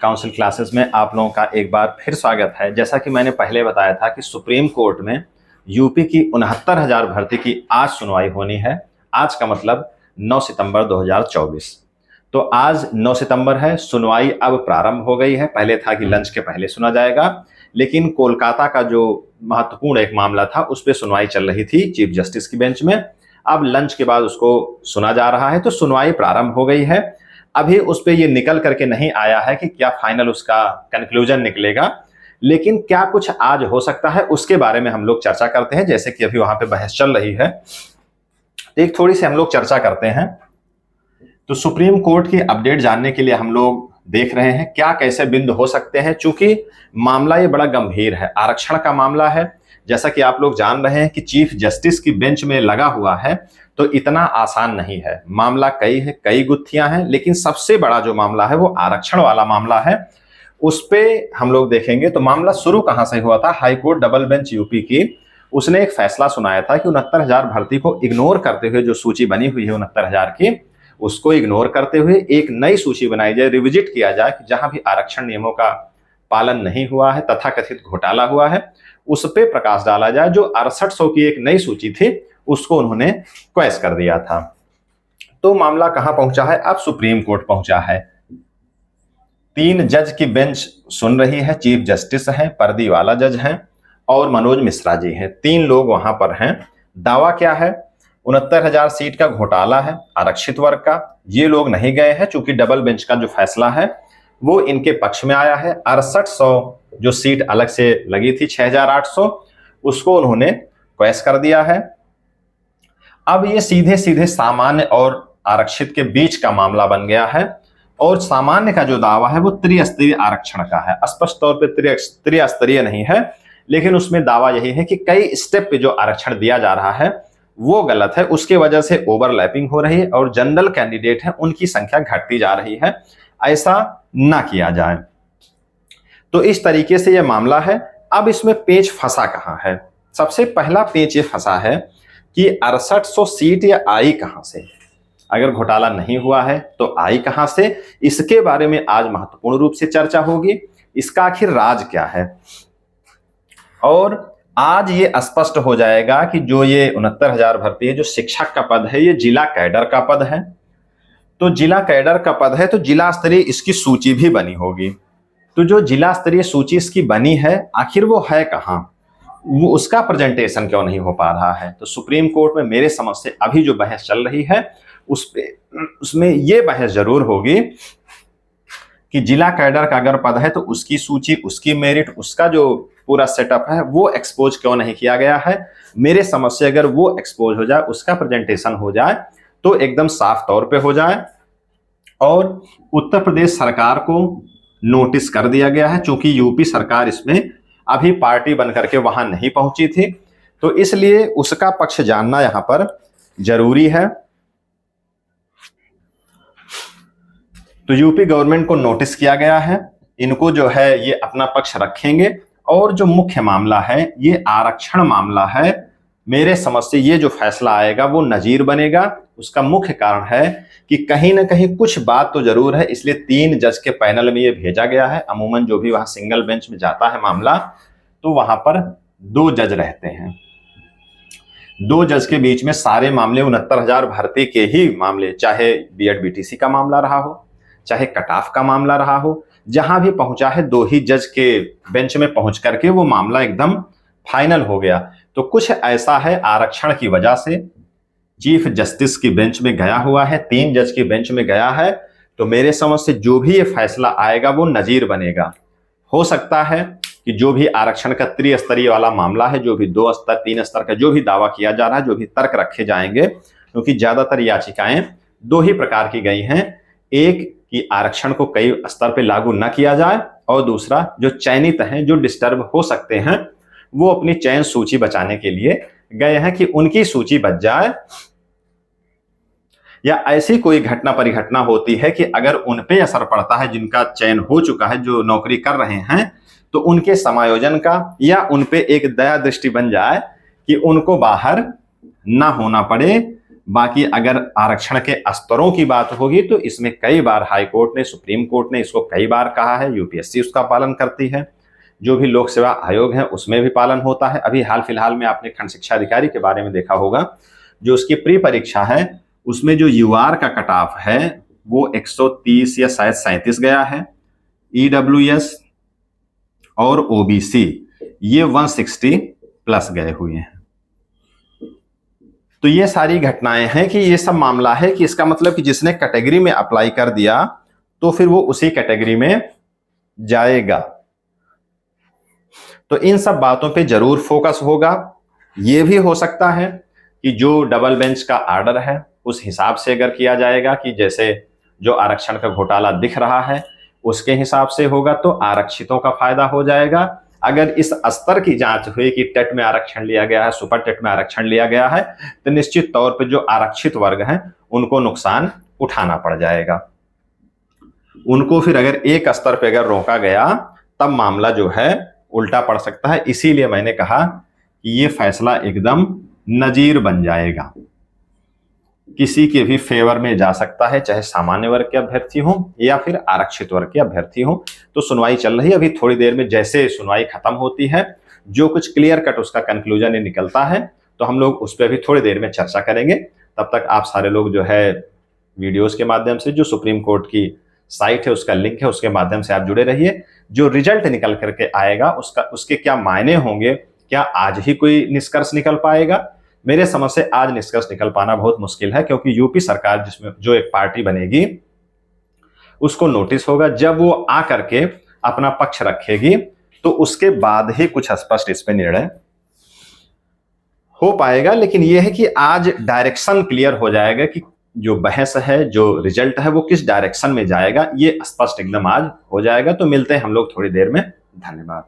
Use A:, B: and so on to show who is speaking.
A: Council classes में आप लोगों का एक बार फिर स्वागत है। जैसा कि मैंने पहले बताया था कि सुप्रीम कोर्ट में यूपी की 69,000 भर्ती की आज सुनवाई होनी है। आज का मतलब 9 सितंबर 2024। तो आज 9 सितंबर है, सुनवाई अब प्रारंभ हो गई है। पहले था कि लंच के पहले सुना जाएगा, लेकिन कोलकाता का जो महत्वपूर्ण एक मामला था उस पर सुनवाई चल रही थी चीफ जस्टिस की बेंच में। अब लंच के बाद उसको सुना जा रहा है, तो सुनवाई प्रारंभ हो गई है। अभी उस पर ये निकल करके नहीं आया है कि क्या फाइनल उसका कंक्लूजन निकलेगा, लेकिन क्या कुछ आज हो सकता है उसके बारे में हम लोग चर्चा करते हैं। जैसे कि अभी वहां पे बहस चल रही है, एक थोड़ी सी हम लोग चर्चा करते हैं। तो सुप्रीम कोर्ट की अपडेट जानने के लिए हम लोग देख रहे हैं क्या कैसे बिंदु हो सकते हैं, चूंकि मामला ये बड़ा गंभीर है, आरक्षण का मामला है। जैसा कि आप लोग जान रहे हैं कि चीफ जस्टिस की बेंच में लगा हुआ है, तो इतना आसान नहीं है। मामला कई है, कई गुत्थियां हैं, लेकिन सबसे बड़ा जो मामला है वो आरक्षण वाला मामला है। उस पे हम लोग देखेंगे। तो मामला शुरू कहां से हुआ था? हाईकोर्ट डबल बेंच यूपी की, उसने एक फैसला सुनाया था कि 69,000 भर्ती को इग्नोर करते हुए, जो सूची बनी हुई है 69,000 की, उसको इग्नोर करते हुए एक नई सूची बनाई जाए, रिविजिट किया जाए कि जहां भी आरक्षण नियमों का पालन नहीं हुआ है, तथाकथित घोटाला हुआ है, उस पे प्रकाश डाला जाए। जो 6800 की एक नई सूची थी उसको उन्होंने क्वैश कर दिया था। तो मामला कहां पहुंचा है? अब सुप्रीम कोर्ट पहुंचा है। 3 जज की बेंच सुन रही है। चीफ जस्टिस हैं, पर्दीवाला जज हैं और मनोज मिश्रा जी हैं। 3 लोग वहां पर हैं। दावा क्या है? 69,000 सीट का घोटाला है आरक्षित वर्ग का। ये लोग नहीं गए हैं, चूंकि डबल बेंच का जो फैसला है वो इनके पक्ष में आया है। 6800 जो सीट अलग से लगी थी, 6,800, उसको उन्होंने क्वैश कर दिया है। अब ये सीधे सीधे सामान्य और आरक्षित के बीच का मामला बन गया है, और सामान्य का जो दावा है वो त्रिस्तरीय आरक्षण का है। स्पष्ट तौर पे त्रिस्तरीय नहीं है, लेकिन उसमें दावा यही है कि कई स्टेप पे जो आरक्षण दिया जा रहा है वो गलत है, उसके वजह से ओवरलैपिंग हो रही है और जनरल कैंडिडेट है उनकी संख्या घटती जा रही है। ऐसा ना किया जाए। तो इस तरीके से यह मामला है। अब इसमें पेच फंसा कहां है? सबसे पहला पेच ये फंसा है कि 6800 सीट या आई कहां से? अगर घोटाला नहीं हुआ है तो आई कहां से? इसके बारे में आज महत्वपूर्ण रूप से चर्चा होगी। इसका आखिर राज क्या है? और आज ये स्पष्ट हो जाएगा कि जो ये 69,000 भर्ती है, जो शिक्षक का पद है, ये जिला कैडर का पद है। तो जिला कैडर का पद है, तो जिला स्तरीय इसकी सूची भी बनी होगी। तो जो जिला स्तरीय सूची इसकी बनी है, आखिर वो है कहां? वो उसका प्रेजेंटेशन क्यों नहीं हो पा रहा है? तो सुप्रीम कोर्ट में मेरे समझ से अभी जो बहस चल रही है उसमें ये बहस जरूर होगी कि जिला कैडर का अगर पद है तो उसकी सूची, उसकी मेरिट, उसका जो पूरा सेटअप है वो एक्सपोज क्यों नहीं किया गया है? मेरे समझ से अगर वो एक्सपोज हो जाए, उसका प्रेजेंटेशन हो जाए, तो एकदम साफ तौर पे हो जाए। और उत्तर प्रदेश सरकार को नोटिस कर दिया गया है, क्योंकि यूपी सरकार इसमें अभी पार्टी बनकर के वहां नहीं पहुंची थी, तो इसलिए उसका पक्ष जानना यहां पर जरूरी है। तो यूपी गवर्नमेंट को नोटिस किया गया है, इनको जो है ये अपना पक्ष रखेंगे। और जो मुख्य मामला है ये आरक्षण मामला है। मेरे समझ से ये जो फैसला आएगा वो नजीर बनेगा। उसका मुख्य कारण है कि कहीं ना कहीं कुछ बात तो जरूर है, इसलिए 3 जज के पैनल में ये भेजा गया है। अमूमन जो भी वहां सिंगल बेंच में जाता है मामला, तो वहां पर 2 जज रहते हैं। 2 जज के बीच में सारे मामले 69,000 भर्ती के ही मामले, चाहे बीएड बीटीसी का मामला रहा हो, चाहे कट ऑफ का मामला रहा हो, जहां भी पहुंचा है 2 ही जज के बेंच में पहुंच करके वो मामला एकदम फाइनल हो गया। तो कुछ ऐसा है, आरक्षण की वजह से चीफ जस्टिस की बेंच में गया हुआ है, 3 जज की बेंच में गया है। तो मेरे समझ से जो भी ये फैसला आएगा वो नजीर बनेगा। हो सकता है कि जो भी आरक्षण का त्रिस्तरीय वाला मामला है, जो भी 2 स्तर 3 स्तर का जो भी दावा किया जा रहा है, जो भी तर्क रखे जाएंगे, क्योंकि ज्यादातर याचिकाएं 2 ही प्रकार की गई हैं। एक कि आरक्षण को कई स्तर पे लागू न किया जाए, और दूसरा जो चयनित हैं, जो डिस्टर्ब हो सकते हैं, वो अपनी चयन सूची बचाने के लिए गए हैं कि उनकी सूची बच जाए। या ऐसी कोई घटना परिघटना होती है कि अगर उन पे असर पड़ता है जिनका चयन हो चुका है, जो नौकरी कर रहे हैं, तो उनके समायोजन का या उन पे एक दया दृष्टि बन जाए कि उनको बाहर ना होना पड़े, बाकी अगर आरक्षण के स्तरों की बात होगी तो इसमें कई बार हाई कोर्ट ने, सुप्रीम कोर्ट ने इसको कई बार कहा है, यूपीएससी उसका पालन करती है, जो भी लोक सेवा आयोग है उसमें भी पालन होता है। अभी हाल फिलहाल में आपने खंड शिक्षा अधिकारी के बारे में देखा होगा, जो उसकी प्री परीक्षा है उसमें जो यूआर का कट ऑफ है वो 130 या शायद 37 गया है, ईडब्ल्यूएस और ओबीसी ये 160 प्लस गए हुए हैं। तो ये सारी घटनाएं हैं कि ये सब मामला है कि इसका मतलब कि जिसने कैटेगरी में अप्लाई कर दिया तो फिर वो उसी कैटेगरी में जाएगा। तो इन सब बातों पे जरूर फोकस होगा। ये भी हो सकता है कि जो डबल बेंच का आर्डर है उस हिसाब से अगर किया जाएगा कि जैसे जो आरक्षण का घोटाला दिख रहा है उसके हिसाब से होगा तो आरक्षितों का फायदा हो जाएगा। अगर इस स्तर की जांच हुई कि टेट में आरक्षण लिया गया है, सुपर टेट में आरक्षण लिया गया है, तो निश्चित तौर पर जो आरक्षित वर्ग हैं उनको नुकसान उठाना पड़ जाएगा। उनको फिर अगर एक स्तर पर अगर रोका गया तब मामला जो है उल्टा पड़ सकता है। इसीलिए मैंने कहा कि ये फैसला एकदम नजीर बन जाएगा, किसी के भी फेवर में जा सकता है, चाहे सामान्य वर्ग के अभ्यर्थी हो या फिर आरक्षित वर्ग के अभ्यर्थी हो। तो सुनवाई चल रही है, अभी थोड़ी देर में जैसे सुनवाई खत्म होती है जो कुछ क्लियर कट उसका कंक्लूजन निकलता है तो हम लोग उस पर भी थोड़ी देर में चर्चा करेंगे। तब तक आप सारे लोग जो है वीडियोस के माध्यम से, जो सुप्रीम कोर्ट की साइट है उसका लिंक है उसके माध्यम से आप जुड़े रहिए। जो रिजल्ट निकल करके आएगा उसके क्या मायने होंगे, क्या आज ही कोई निष्कर्ष निकल पाएगा? मेरे समझ से आज निष्कर्ष निकल पाना बहुत मुश्किल है, क्योंकि यूपी सरकार जिसमें जो एक पार्टी बनेगी उसको नोटिस होगा, जब वो आ करके अपना पक्ष रखेगी तो उसके बाद ही कुछ स्पष्ट इस पे निर्णय हो पाएगा। लेकिन यह है कि आज डायरेक्शन क्लियर हो जाएगा कि जो बहस है, जो रिजल्ट है वो किस डायरेक्शन में जाएगा, ये स्पष्ट एकदम आज हो जाएगा। तो मिलते हैं हम लोग थोड़ी देर में। धन्यवाद।